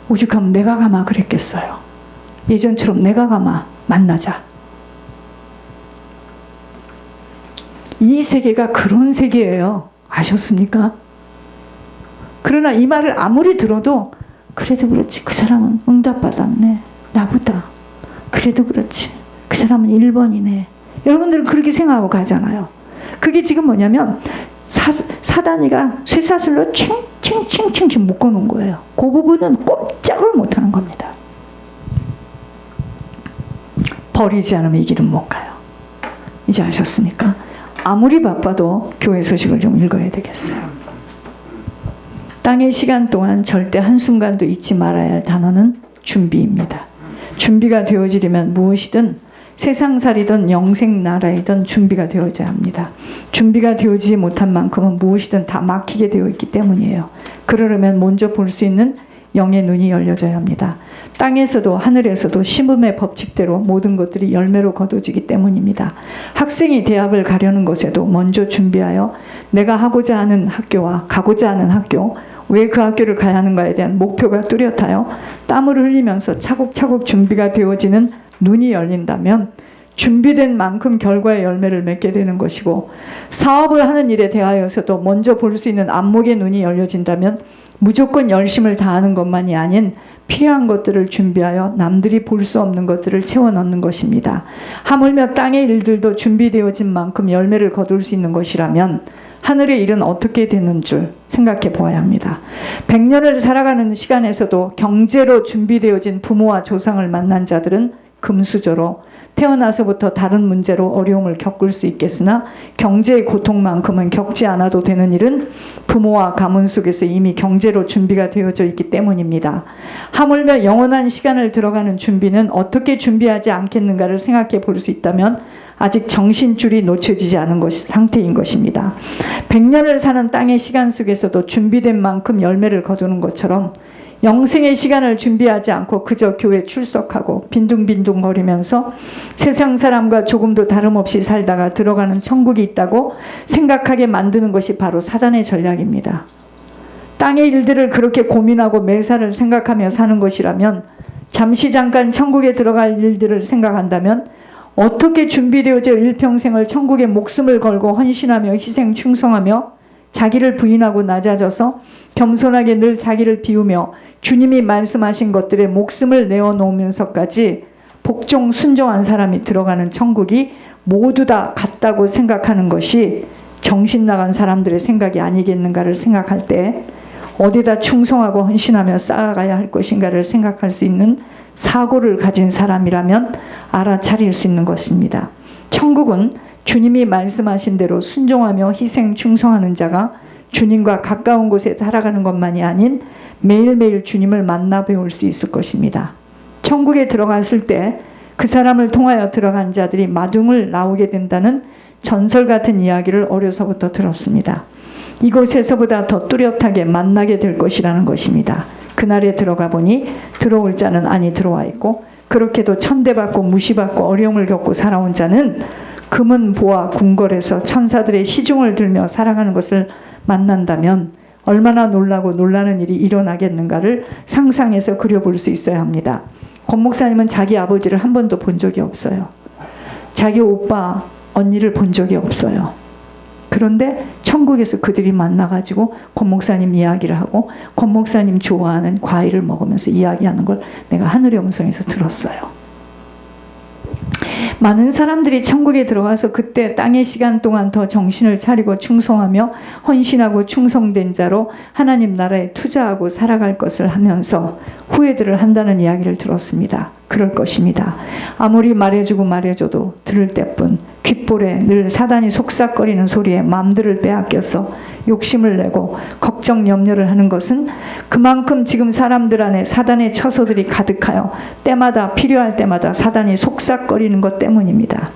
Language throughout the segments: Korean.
오죽하면 내가 가마 그랬겠어요. 예전처럼 내가 가마 만나자. 이 세계가 그런 세계예요. 아셨습니까? 그러나 이 말을 아무리 들어도 그래도 그렇지 그 사람은 응답받았네. 나보다. 그래도 그렇지 그 사람은 1번이네. 여러분들은 그렇게 생각하고 가잖아요. 그게 지금 뭐냐면 사단이가 쇠사슬로 챙챙챙챙 묶어놓은 거예요. 그 부분은 꼼짝을 못하는 겁니다. 버리지 않으면 이 길은 못 가요. 이제 아셨습니까? 아무리 바빠도 교회 소식을 좀 읽어야 되겠어요. 땅의 시간 동안 절대 한순간도 잊지 말아야 할 단어는 준비입니다. 준비가 되어지려면 무엇이든 세상살이든 영생나라이든 준비가 되어져야 합니다. 준비가 되어지지 못한 만큼은 무엇이든 다 막히게 되어 있기 때문이에요. 그러려면 먼저 볼 수 있는 영의 눈이 열려져야 합니다. 땅에서도 하늘에서도 심음의 법칙대로 모든 것들이 열매로 거둬지기 때문입니다. 학생이 대학을 가려는 것에도 먼저 준비하여 내가 하고자 하는 학교와 가고자 하는 학교, 왜 그 학교를 가야 하는가에 대한 목표가 뚜렷하여 땀을 흘리면서 차곡차곡 준비가 되어지는 눈이 열린다면 준비된 만큼 결과의 열매를 맺게 되는 것이고, 사업을 하는 일에 대하여서도 먼저 볼 수 있는 안목의 눈이 열려진다면 무조건 열심을 다하는 것만이 아닌 필요한 것들을 준비하여 남들이 볼 수 없는 것들을 채워 넣는 것입니다. 하물며 땅의 일들도 준비되어진 만큼 열매를 거둘 수 있는 것이라면 하늘의 일은 어떻게 되는 줄 생각해 보아야 합니다. 100년을 살아가는 시간에서도 경제로 준비되어진 부모와 조상을 만난 자들은 금수저로 태어나서부터 다른 문제로 어려움을 겪을 수 있겠으나 경제의 고통만큼은 겪지 않아도 되는 일은 부모와 가문 속에서 이미 경제로 준비가 되어져 있기 때문입니다. 하물며 영원한 시간을 들어가는 준비는 어떻게 준비하지 않겠는가를 생각해 볼 수 있다면 아직 정신줄이 놓쳐지지 않은 상태인 것입니다. 100년을 사는 땅의 시간 속에서도 준비된 만큼 열매를 거두는 것처럼 영생의 시간을 준비하지 않고 그저 교회 출석하고 빈둥빈둥거리면서 세상 사람과 조금도 다름없이 살다가 들어가는 천국이 있다고 생각하게 만드는 것이 바로 사단의 전략입니다. 땅의 일들을 그렇게 고민하고 매사를 생각하며 사는 것이라면 잠시 잠깐 천국에 들어갈 일들을 생각한다면 어떻게 준비되어져 일평생을 천국에 목숨을 걸고 헌신하며 희생 충성하며 자기를 부인하고 낮아져서 겸손하게 늘 자기를 비우며 주님이 말씀하신 것들에 목숨을 내어놓으면서까지 복종 순종한 사람이 들어가는 천국이 모두 다 같다고 생각하는 것이 정신 나간 사람들의 생각이 아니겠는가를 생각할 때 어디다 충성하고 헌신하며 쌓아가야 할 것인가를 생각할 수 있는 사고를 가진 사람이라면 알아차릴 수 있는 것입니다. 천국은 주님이 말씀하신 대로 순종하며 희생 충성하는 자가 주님과 가까운 곳에 살아가는 것만이 아닌 매일매일 주님을 만나 배울 수 있을 것입니다. 천국에 들어갔을 때 그 사람을 통하여 들어간 자들이 마둥을 나오게 된다는 전설 같은 이야기를 어려서부터 들었습니다. 이곳에서보다 더 뚜렷하게 만나게 될 것이라는 것입니다. 그날에 들어가 보니 들어올 자는 아니 들어와 있고 그렇게도 천대받고 무시받고 어려움을 겪고 살아온 자는 금은 보아 궁궐에서 천사들의 시중을 들며 살아가는 것을 만난다면 얼마나 놀라고 놀라는 일이 일어나겠는가를 상상해서 그려볼 수 있어야 합니다. 권 목사님은 자기 아버지를 한 번도 본 적이 없어요. 자기 오빠, 언니를 본 적이 없어요. 그런데 천국에서 그들이 만나가지고 권 목사님 이야기를 하고 권 목사님 좋아하는 과일을 먹으면서 이야기하는 걸 내가 하늘의 음성에서 들었어요. 많은 사람들이 천국에 들어가서 그때 땅의 시간 동안 더 정신을 차리고 충성하며 헌신하고 충성된 자로 하나님 나라에 투자하고 살아갈 것을 하면서 후회들을 한다는 이야기를 들었습니다. 그럴 것입니다. 아무리 말해주고 말해줘도 들을 때뿐 귓볼에 늘 사단이 속삭거리는 소리에 마음들을 빼앗겨서 욕심을 내고 걱정 염려를 하는 것은 그만큼 지금 사람들 안에 사단의 처소들이 가득하여 때마다 필요할 때마다 사단이 속삭거리는 것 때문입니다.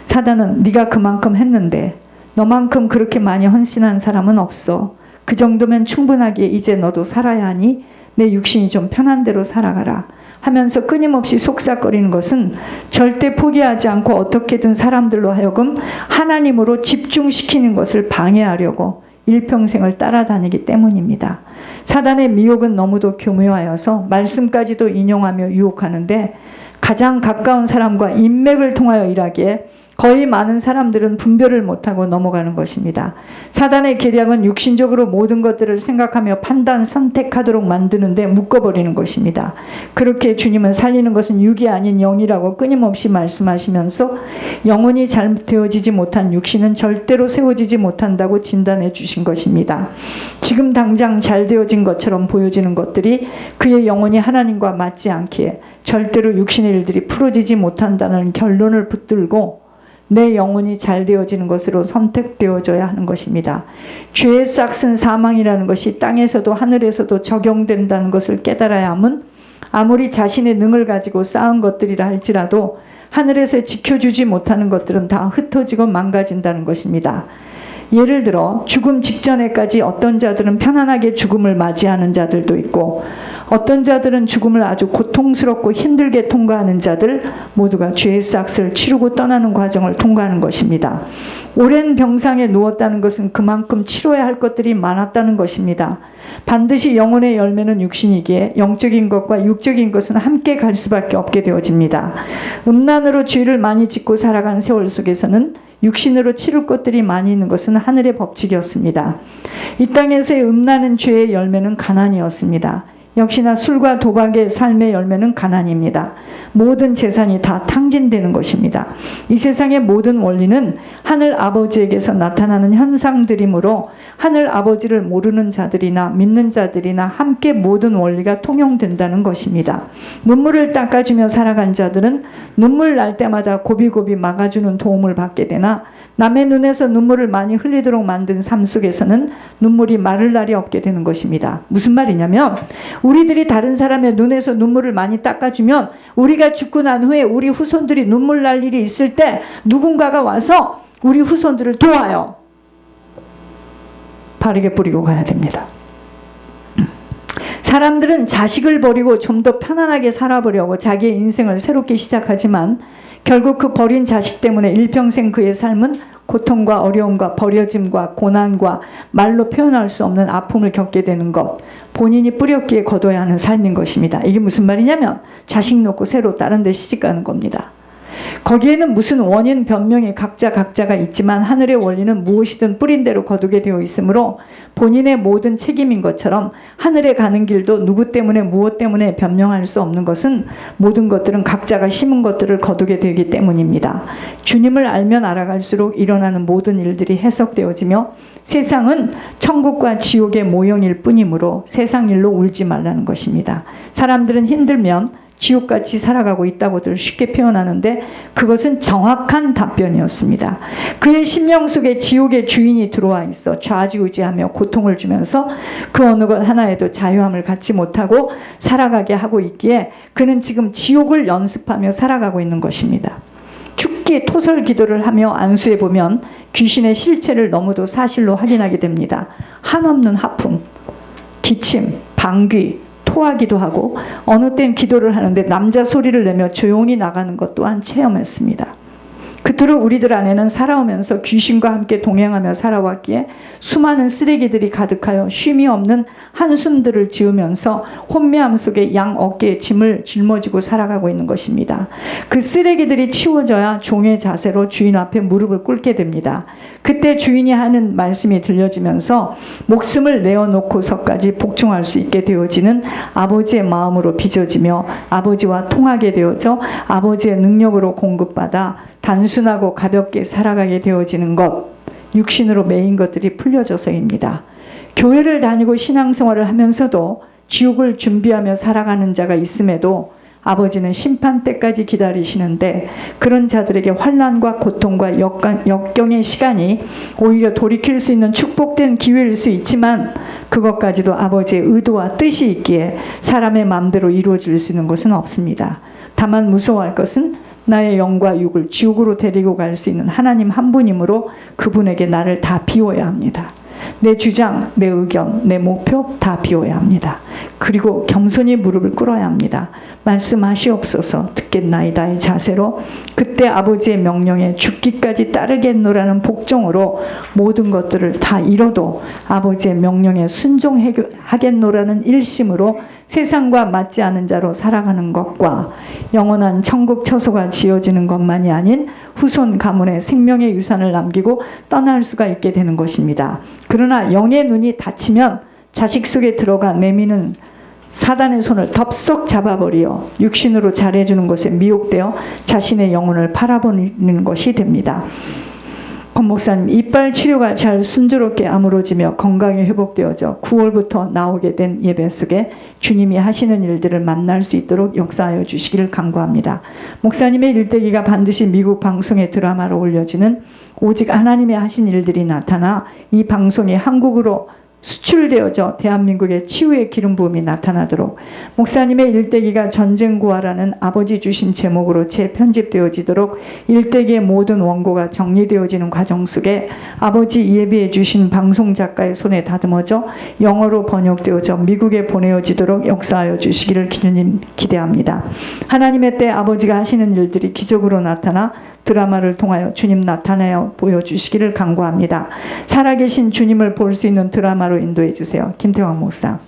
사단은 네가 그만큼 했는데 너만큼 그렇게 많이 헌신한 사람은 없어. 그 정도면 충분하기에 이제 너도 살아야 하니 내 육신이 좀 편한 대로 살아가라 하면서 끊임없이 속삭거리는 것은 절대 포기하지 않고 어떻게든 사람들로 하여금 하나님으로 집중시키는 것을 방해하려고 일평생을 따라다니기 때문입니다. 사단의 미혹은 너무도 교묘하여서 말씀까지도 인용하며 유혹하는데 가장 가까운 사람과 인맥을 통하여 일하기에 거의 많은 사람들은 분별을 못하고 넘어가는 것입니다. 사단의 계략은 육신적으로 모든 것들을 생각하며 판단, 선택하도록 만드는데 묶어버리는 것입니다. 그렇게 주님은 살리는 것은 육이 아닌 영이라고 끊임없이 말씀하시면서 영혼이 잘 되어지지 못한 육신은 절대로 세워지지 못한다고 진단해 주신 것입니다. 지금 당장 잘 되어진 것처럼 보여지는 것들이 그의 영혼이 하나님과 맞지 않기에 절대로 육신의 일들이 풀어지지 못한다는 결론을 붙들고 내 영혼이 잘 되어지는 것으로 선택되어져야 하는 것입니다. 죄의 싹은 사망이라는 것이 땅에서도 하늘에서도 적용된다는 것을 깨달아야 함은 아무리 자신의 능을 가지고 쌓은 것들이라 할지라도 하늘에서 지켜주지 못하는 것들은 다 흩어지고 망가진다는 것입니다. 예를 들어 죽음 직전에까지 어떤 자들은 편안하게 죽음을 맞이하는 자들도 있고 어떤 자들은 죽음을 아주 고통스럽고 힘들게 통과하는 자들 모두가 죄의 싹을 치르고 떠나는 과정을 통과하는 것입니다. 오랜 병상에 누웠다는 것은 그만큼 치러야 할 것들이 많았다는 것입니다. 반드시 영혼의 열매는 육신이기에 영적인 것과 육적인 것은 함께 갈 수밖에 없게 되어집니다. 음란으로 죄를 많이 짓고 살아간 세월 속에서는 육신으로 치를 것들이 많이 있는 것은 하늘의 법칙이었습니다. 이 땅에서의 음란한 죄의 열매는 가난이었습니다. 역시나 술과 도박의 삶의 열매는 가난입니다. 모든 재산이 다 탕진되는 것입니다. 이 세상의 모든 원리는 하늘 아버지에게서 나타나는 현상들이므로 하늘 아버지를 모르는 자들이나 믿는 자들이나 함께 모든 원리가 통용된다는 것입니다. 눈물을 닦아주며 살아간 자들은 눈물 날 때마다 고비고비 막아주는 도움을 받게 되나 남의 눈에서 눈물을 많이 흘리도록 만든 삶 속에서는 눈물이 마를 날이 없게 되는 것입니다. 무슨 말이냐면 우리들이 다른 사람의 눈에서 눈물을 많이 닦아주면 우리가 죽고 난 후에 우리 후손들이 눈물 날 일이 있을 때 누군가가 와서 우리 후손들을 도와요. 바르게 뿌리고 가야 됩니다. 사람들은 자식을 버리고 좀 더 편안하게 살아보려고 자기의 인생을 새롭게 시작하지만 결국 그 버린 자식 때문에 일평생 그의 삶은 고통과 어려움과 버려짐과 고난과 말로 표현할 수 없는 아픔을 겪게 되는 것, 본인이 뿌렸기에 거둬야 하는 삶인 것입니다. 이게 무슨 말이냐면 자식 놓고 새로 다른 데 시집가는 겁니다. 거기에는 무슨 원인 변명이 각자가 있지만 하늘의 원리는 무엇이든 뿌린 대로 거두게 되어 있으므로 본인의 모든 책임인 것처럼 하늘에 가는 길도 누구 때문에 무엇 때문에 변명할 수 없는 것은 모든 것들은 각자가 심은 것들을 거두게 되기 때문입니다. 주님을 알면 알아갈수록 일어나는 모든 일들이 해석되어지며 세상은 천국과 지옥의 모형일 뿐이므로 세상 일로 울지 말라는 것입니다. 사람들은 힘들면 지옥같이 살아가고 있다고들 쉽게 표현하는데 그것은 정확한 답변이었습니다. 그의 심령 속에 지옥의 주인이 들어와 있어 좌지우지하며 고통을 주면서 그 어느 것 하나에도 자유함을 갖지 못하고 살아가게 하고 있기에 그는 지금 지옥을 연습하며 살아가고 있는 것입니다. 죽기 토설 기도를 하며 안수해 보면 귀신의 실체를 너무도 사실로 확인하게 됩니다. 한없는 하품, 기침, 방귀, 토하기도 하고 어느 땐 기도를 하는데 남자 소리를 내며 조용히 나가는 것 또한 체험했습니다. 그토록 우리들 안에는 살아오면서 귀신과 함께 동행하며 살아왔기에 수많은 쓰레기들이 가득하여 쉼이 없는 한숨들을 지으면서 혼미함 속에 양 어깨에 짐을 짊어지고 살아가고 있는 것입니다. 그 쓰레기들이 치워져야 종의 자세로 주인 앞에 무릎을 꿇게 됩니다. 그때 주인이 하는 말씀이 들려지면서 목숨을 내어놓고서까지 복종할 수 있게 되어지는 아버지의 마음으로 빚어지며 아버지와 통하게 되어져 아버지의 능력으로 공급받아 단순하고 가볍게 살아가게 되어지는 것, 육신으로 매인 것들이 풀려져서입니다. 교회를 다니고 신앙생활을 하면서도 지옥을 준비하며 살아가는 자가 있음에도 아버지는 심판 때까지 기다리시는데 그런 자들에게 환난과 고통과 역경의 시간이 오히려 돌이킬 수 있는 축복된 기회일 수 있지만 그것까지도 아버지의 의도와 뜻이 있기에 사람의 마음대로 이루어질 수 있는 것은 없습니다. 다만 무서워할 것은 나의 영과 육을 지옥으로 데리고 갈 수 있는 하나님 한 분이므로 그분에게 나를 다 비워야 합니다. 내 주장, 내 의견, 내 목표 다 비워야 합니다. 그리고 겸손히 무릎을 꿇어야 합니다. 말씀하시옵소서. 듣겠나이다의 자세로 그때 아버지의 명령에 죽기까지 따르겠노라는 복종으로 모든 것들을 다 잃어도 아버지의 명령에 순종하겠노라는 일심으로 세상과 맞지 않은 자로 살아가는 것과 영원한 천국 처소가 지어지는 것만이 아닌 후손 가문에 생명의 유산을 남기고 떠날 수가 있게 되는 것입니다. 그러나 영의 눈이 닫히면 자식 속에 들어가 내미는 사단의 손을 덥석 잡아버리어 육신으로 잘해주는 것에 미혹되어 자신의 영혼을 팔아버리는 것이 됩니다. 권 목사님, 이빨 치료가 잘 순조롭게 아물어지며 건강이 회복되어져 9월부터 나오게 된 예배 속에 주님이 하시는 일들을 만날 수 있도록 역사하여 주시기를 간구합니다. 목사님의 일대기가 반드시 미국 방송의 드라마로 올려지는 오직 하나님의 하신 일들이 나타나 이 방송이 한국으로 수출되어져 대한민국의 치유의 기름 부음이 나타나도록 목사님의 일대기가 전쟁고아라는 아버지 주신 제목으로 재편집되어지도록 일대기의 모든 원고가 정리되어지는 과정 속에 아버지 예비해 주신 방송 작가의 손에 다듬어져 영어로 번역되어져 미국에 보내어지도록 역사하여 주시기를 기대합니다. 하나님의 때 아버지가 하시는 일들이 기적으로 나타나 드라마를 통하여 주님 나타내어 보여주시기를 간구합니다. 살아계신 주님을 볼 수 있는 드라마로 인도해 주세요. 김태왕 목사.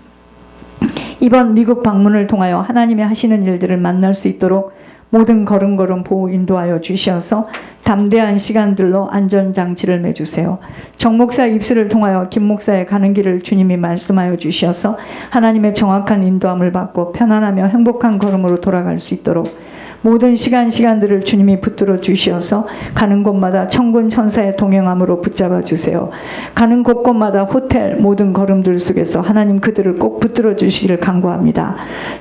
이번 미국 방문을 통하여 하나님이 하시는 일들을 만날 수 있도록 모든 걸음걸음 보호 인도하여 주시어서 담대한 시간들로 안전장치를 매주세요. 정 목사 입술을 통하여 김 목사의 가는 길을 주님이 말씀하여 주시어서 하나님의 정확한 인도함을 받고 편안하며 행복한 걸음으로 돌아갈 수 있도록 모든 시간들을 주님이 붙들어 주시어서 가는 곳마다 천군 천사의 동행함으로 붙잡아 주세요. 가는 곳곳마다 호텔 모든 걸음들 속에서 하나님 그들을 꼭 붙들어 주시기를 간구합니다.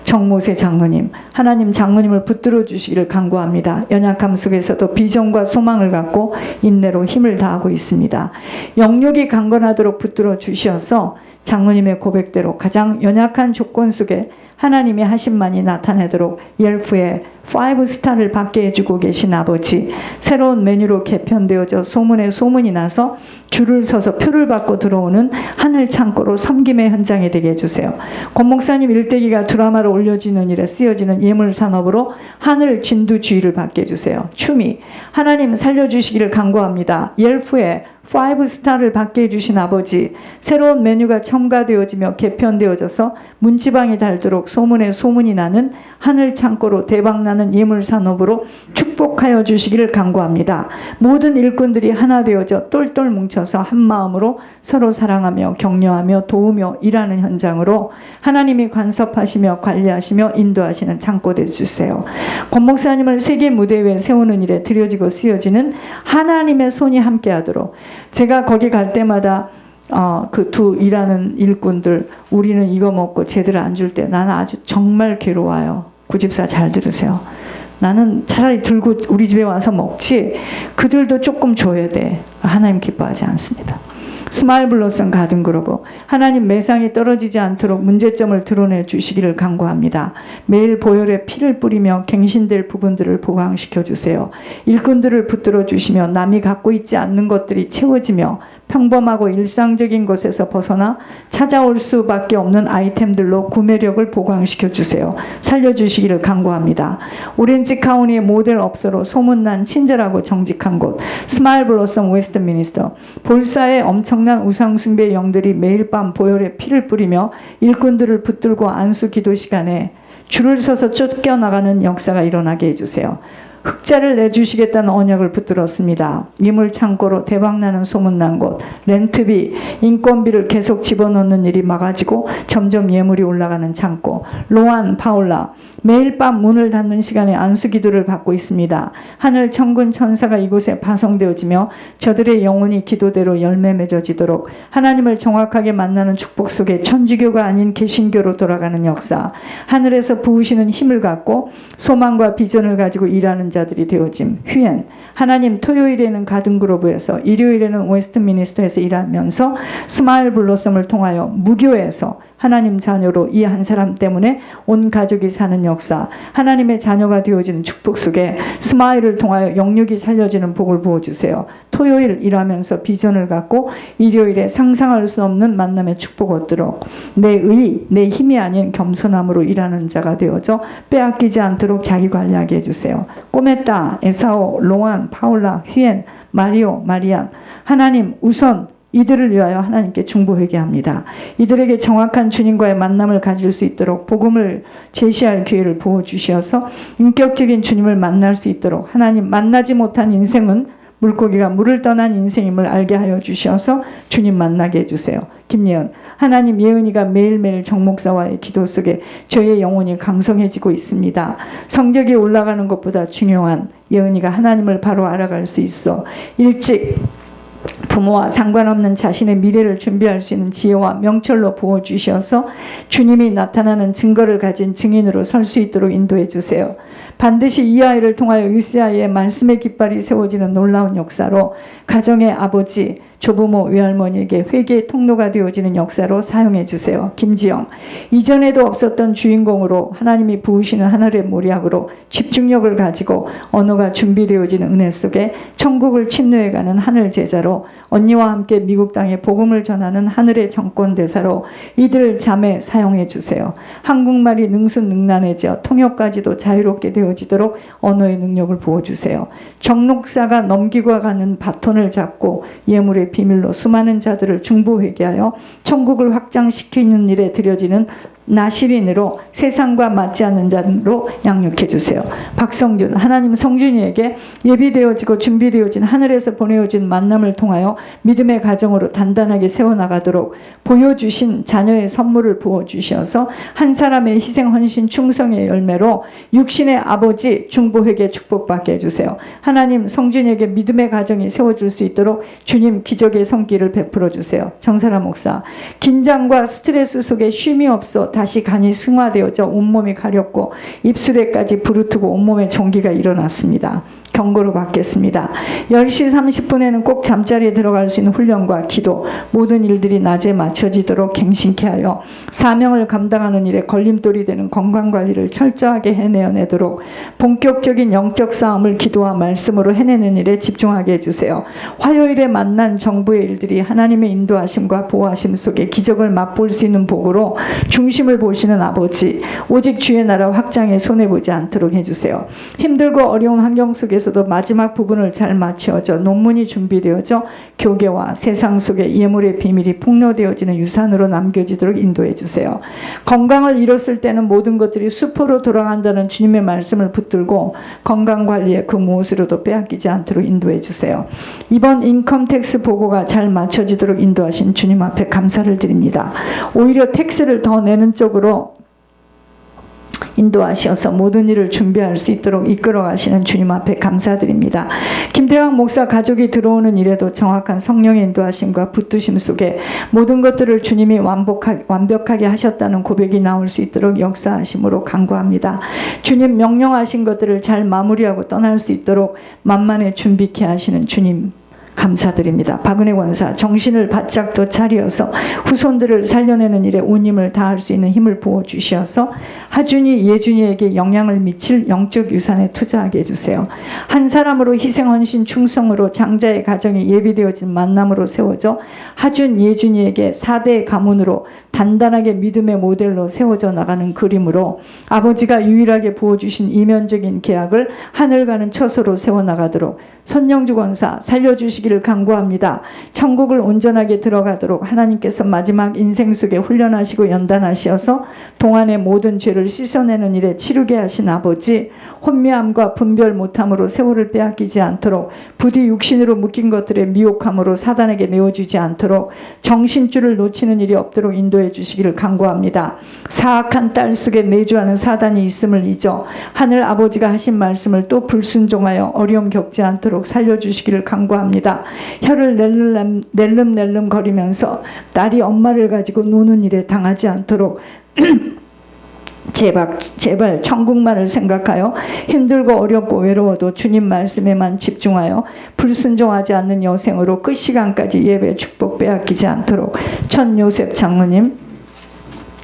정모세 장로님, 하나님 장로님을 붙들어 주시기를 간구합니다. 연약함 속에서도 비전과 소망을 갖고 인내로 힘을 다하고 있습니다. 영육이 강건하도록 붙들어 주시어서 장로님의 고백대로 가장 연약한 조건 속에 하나님의 하심만이 나타내도록 옐프의 5스타를 받게 해주고 계신 아버지, 새로운 메뉴로 개편되어져 소문에 소문이 나서 줄을 서서 표를 받고 들어오는 하늘 창고로 섬김의 현장이 되게 해주세요. 권 목사님 일대기가 드라마로 올려지는 일에 쓰여지는 예물 산업으로 하늘 진두주의를 받게 해주세요. 추미, 하나님 살려주시기를 간구합니다. 옐프의 5스타를 받게 해주신 아버지, 새로운 메뉴가 첨가되어지며 개편되어져서 문지방이 닳도록 소문에 소문이 나는 하늘 창고로 대박나는 예물 산업으로 축복하여 주시기를 간구합니다. 모든 일꾼들이 하나 되어져 똘똘 뭉쳐서 한 마음으로 서로 사랑하며 격려하며 도우며 일하는 현장으로 하나님이 간섭하시며 관리하시며 인도하시는 창고 되주세요. 권 목사님을 세계 무대 위에 세우는 일에 들여지고 쓰여지는 하나님의 손이 함께하도록 제가 거기 갈 때마다 그 두 일하는 일꾼들 우리는 이거 먹고 제대로 안 줄 때 나는 아주 정말 괴로워요. 구집사 잘 들으세요. 나는 차라리 들고 우리 집에 와서 먹지 그들도 조금 줘야 돼. 하나님 기뻐하지 않습니다. 스마일 블러썸 가든 그로브, 하나님 매상이 떨어지지 않도록 문제점을 드러내 주시기를 간구합니다. 매일 보혈에 피를 뿌리며 갱신될 부분들을 보강시켜 주세요. 일꾼들을 붙들어 주시며 남이 갖고 있지 않는 것들이 채워지며 평범하고 일상적인 것에서 벗어나 찾아올 수밖에 없는 아이템들로 구매력을 보강시켜 주세요. 살려주시기를 간구합니다. 오렌지 카운티의 모델 업소로 소문난 친절하고 정직한 곳 스마일 블러썸 웨스트미니스터, 볼사의 엄청난 우상숭배 영들이 매일 밤 보혈에 피를 뿌리며 일꾼들을 붙들고 안수 기도 시간에 줄을 서서 쫓겨나가는 역사가 일어나게 해주세요. 흑자를 내주시겠다는 언약을 붙들었습니다. 이물 창고로 대박나는 소문난 곳, 렌트비, 인건비를 계속 집어넣는 일이 막아지고 점점 예물이 올라가는 창고, 로안, 파울라, 매일 밤 문을 닫는 시간에 안수기도를 받고 있습니다. 하늘 천군 천사가 이곳에 파송되어지며 저들의 영혼이 기도대로 열매 맺어지도록 하나님을 정확하게 만나는 축복 속에 천주교가 아닌 개신교로 돌아가는 역사, 하늘에서 부으시는 힘을 갖고 소망과 비전을 가지고 일하는 자들이 되어짐, 휘엔, 하나님 토요일에는 가든그로브에서, 일요일에는 웨스트미니스터에서 일하면서 스마일 블로썸을 통하여 무교에서 하나님 자녀로 이 한 사람 때문에 온 가족이 사는 역사, 하나님의 자녀가 되어지는 축복 속에 스마일을 통하여 영육이 살려지는 복을 부어주세요. 토요일 일하면서 비전을 갖고 일요일에 상상할 수 없는 만남의 축복 얻도록 내 힘이 아닌 겸손함으로 일하는 자가 되어져 빼앗기지 않도록 자기 관리하게 해주세요. 꼬메따, 에사오, 로안, 파울라, 휘엔, 마리오, 마리안, 하나님 우선 이들을 위하여 하나님께 중보하게 합니다. 이들에게 정확한 주님과의 만남을 가질 수 있도록 복음을 제시할 기회를 부어주셔서 인격적인 주님을 만날 수 있도록, 하나님 만나지 못한 인생은 물고기가 물을 떠난 인생임을 알게 하여 주셔서 주님 만나게 해주세요. 김예은, 하나님 예은이가 매일매일 정목사와의 기도 속에 저의 영혼이 강성해지고 있습니다. 성적이 올라가는 것보다 중요한 예은이가 하나님을 바로 알아갈 수 있어 일찍 부모와 상관없는 자신의 미래를 준비할 수 있는 지혜와 명철로 부어주셔서 주님이 나타나는 증거를 가진 증인으로 설 수 있도록 인도해 주세요. 반드시 이 아이를 통하여 유스아의 말씀의 깃발이 세워지는 놀라운 역사로 가정의 아버지, 조부모, 외할머니에게 회개의 통로가 되어지는 역사로 사용해 주세요. 김지영, 이전에도 없었던 주인공으로 하나님이 부으시는 하늘의 모략으로 집중력을 가지고 언어가 준비되어지는 은혜 속에 천국을 침노해가는 하늘 제자로, 언니와 함께 미국 땅에 복음을 전하는 하늘의 정권 대사로 이들 자매 사용해 주세요. 한국말이 능수능란해져 통역까지도 자유롭게 되어지도록 언어의 능력을 부어주세요. 정록사가 넘기고 가는 바톤을 잡고 예물의 비밀로 수많은 자들을 중보회개하여 천국을 확장시키는 일에 들여지는 나시린으로 세상과 맞지 않는 자로 양육해 주세요. 박성준, 하나님 성준이에게 예비되어지고 준비되어진 하늘에서 보내어진 만남을 통하여 믿음의 가정으로 단단하게 세워나가도록 보여주신 자녀의 선물을 부어주셔서 한 사람의 희생, 헌신, 충성의 열매로 육신의 아버지 중보회개 축복받게 해주세요. 하나님 성준이에게 믿음의 가정이 세워질 수 있도록 주님 기적의 손길을 베풀어 주세요. 정사라 목사, 긴장과 스트레스 속에 쉼이 없어 다시 간이 승화되어져 온몸이 가렵고 입술에까지 부르트고 온몸에 종기가 일어났습니다. 경고를 받겠습니다. 10시 30분에는 꼭 잠자리에 들어갈 수 있는 훈련과 기도, 모든 일들이 낮에 맞춰지도록 갱신케 하여 사명을 감당하는 일에 걸림돌이 되는 건강관리를 철저하게 해내어내도록 본격적인 영적 싸움을 기도와 말씀으로 해내는 일에 집중하게 해주세요. 화요일에 만난 정부의 일들이 하나님의 인도하심과 보호하심 속에 기적을 맛볼 수 있는 복으로 중심을 보시는 아버지, 오직 주의 나라 확장에 손해보지 않도록 해주세요. 힘들고 어려운 환경 속에서도 마지막 부분을 잘 맞춰져 논문이 준비되어져 교계와 세상 속에 예물의 비밀이 폭로되어지는 유산으로 남겨지도록 인도해 주세요. 건강을 잃었을 때는 모든 것들이 수포로 돌아간다는 주님의 말씀을 붙들고 건강관리에 그 무엇으로도 빼앗기지 않도록 인도해 주세요. 이번 인컴택스 보고가 잘 맞춰지도록 인도하신 주님 앞에 감사를 드립니다. 오히려 텍스를 더 내는 쪽으로 인도하셔서 모든 일을 준비할 수 있도록 이끌어 가시는 주님 앞에 감사드립니다. 김대왕 목사 가족이 들어오는 일에도 정확한 성령의 인도하심과 붙드심 속에 모든 것들을 주님이 완벽하게 하셨다는 고백이 나올 수 있도록 역사하심으로 간구합니다. 주님 명령하신 것들을 잘 마무리하고 떠날 수 있도록 만만에 준비케 하시는 주님 감사드립니다. 박은혜 권사, 정신을 바짝 더 차리어서 후손들을 살려내는 일에 온 힘을 다할 수 있는 힘을 부어주셔서 하준이, 예준이에게 영향을 미칠 영적 유산에 투자하게 해주세요. 한 사람으로 희생, 헌신, 충성으로 장자의 가정이 예비되어진 만남으로 세워져 하준, 예준이에게 4대 가문으로 단단하게 믿음의 모델로 세워져 나가는 그림으로 아버지가 유일하게 부어주신 이면적인 계약을 하늘가는 처소로 세워나가도록 선영주 권사 살려주시기를 간구합니다. 천국을 온전하게 들어가도록 하나님께서 마지막 인생 속에 훈련하시고 연단하셔서 동안의 모든 죄를 씻어내는 일에 치르게 하신 아버지, 혼미함과 분별 못함으로 세월을 빼앗기지 않도록 부디 육신으로 묶인 것들의 미혹함으로 사단에게 내어주지 않도록 정신줄을 놓치는 일이 없도록 인도해 주시기를 간구합니다. 사악한 딸 속에 내주하는 사단이 있음을 잊어 하늘 아버지가 하신 말씀을 또 불순종하여 어려움 겪지 않도록 살려주시기를 간구합니다. 혀를 낼름낼름 거리면서 딸이 엄마를 가지고 노는 일에 당하지 않도록 제발 천국만을 생각하여 힘들고 어렵고 외로워도 주님 말씀에만 집중하여 불순종하지 않는 여생으로 끝 시간까지 예배 축복 빼앗기지 않도록 천요셉 장로님,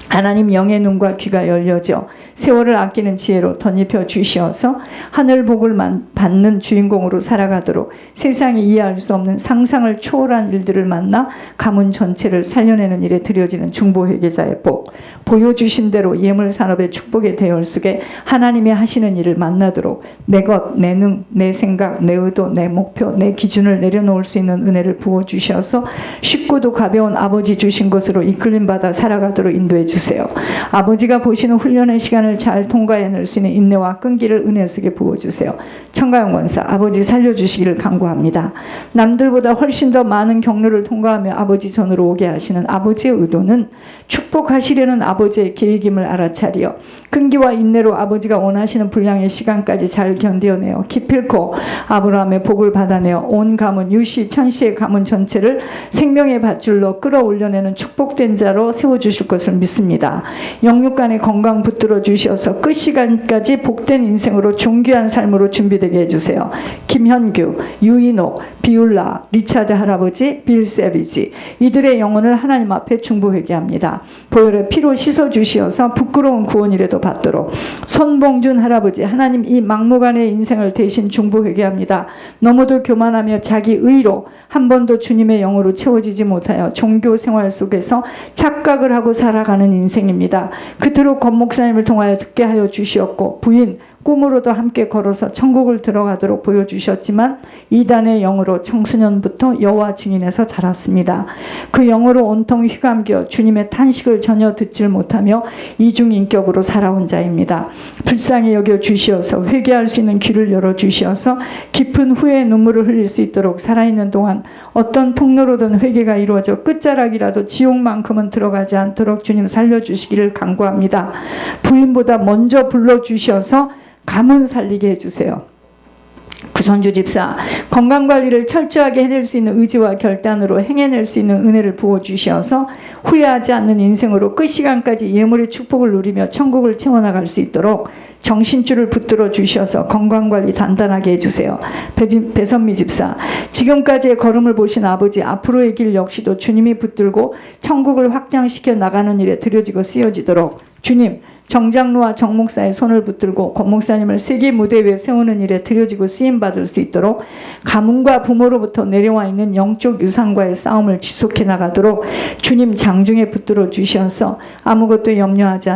하나님 영의 눈과 귀가 열려져 세월을 아끼는 지혜로 덧입혀 주시어서 하늘 복을 받는 주인공으로 살아가도록 세상이 이해할 수 없는 상상을 초월한 일들을 만나 가문 전체를 살려내는 일에 들여지는 중보회계자의 복, 보여주신 대로 예물산업의 축복의 대열 속에 하나님이 하시는 일을 만나도록 내 것, 내 능, 내 생각, 내 의도, 내 목표, 내 기준을 내려놓을 수 있는 은혜를 부어주셔서 쉽고도 가벼운 아버지 주신 것으로 이끌림받아 살아가도록 인도해 주세요. 아버지가 보시는 훈련의 시간을 잘 통과해낼 수 있는 인내와 끈기를 은혜 속에 부어주세요. 청가영 권사, 아버지 살려주시기를 간구합니다. 남들보다 훨씬 더 많은 경로를 통과하며 아버지 전으로 오게 하시는 아버지의 의도는 축복하시려는 아버지의 계획임을 알아차리어 끈기와 인내로 아버지가 원하시는 분량의 시간까지 잘 견뎌내어 기필코 아브라함의 복을 받아내어 온 가문 유시 천시의 가문 전체를 생명의 밧줄로 끌어올려내는 축복된 자로 세워주실 것을 믿습니다. 영육간의 건강 붙들어 주셔서 끝 시간까지 복된 인생으로 존귀한 삶으로 준비되게 해주세요. 김현규, 유인옥, 비울라, 리차드 할아버지, 빌 세비지, 이들의 영혼을 하나님 앞에 중보회개합니다. 보혈의 피로 씻어주시어서 부끄러운 구원이라도 받도록 손봉준 할아버지, 하나님 이 막무가내의 인생을 대신 중보회개합니다. 너무도 교만하며 자기 의로 한 번도 주님의 영으로 채워지지 못하여 종교 생활 속에서 착각을 하고 살아가는 인생입니다. 그토록 권 목사님을 통하여 듣게 하여 주시었고 부인 꿈으로도 함께 걸어서 천국을 들어가도록 보여주셨지만 이단의 영으로 청소년부터 여호와 증인에서 자랐습니다. 그 영으로 온통 휘감겨 주님의 탄식을 전혀 듣질 못하며 이중인격으로 살아온 자입니다. 불쌍히 여겨 주시어서 회개할 수 있는 귀를 열어 주시어서 깊은 후회의 눈물을 흘릴 수 있도록 살아있는 동안 어떤 통로로든 회개가 이루어져 끝자락이라도 지옥만큼은 들어가지 않도록 주님 살려주시기를 간구합니다. 부인보다 먼저 불러주셔서 가문 살리게 해주세요. 구선주 집사, 건강관리를 철저하게 해낼 수 있는 의지와 결단으로 행해낼 수 있는 은혜를 부어주셔서 후회하지 않는 인생으로 끝 시간까지 예물의 축복을 누리며 천국을 채워나갈 수 있도록 정신줄을 붙들어 주셔서 건강관리 단단하게 해주세요. 배선미 집사, 지금까지의 걸음을 보신 아버지, 앞으로의 길 역시도 주님이 붙들고 천국을 확장시켜 나가는 일에 들여지고 쓰여지도록 주님, 정장로와 정목사의 손을 붙들고 권목사님을 세계 무대 위에 세우는 일에 들여지고 쓰임받을 수 있도록 가문과 부모로부터 내려와 있는 영적 유산과의 싸움을 지속해 나가도록 주님 장중에 붙들어 주셔서 아무것도 염려하지 않으며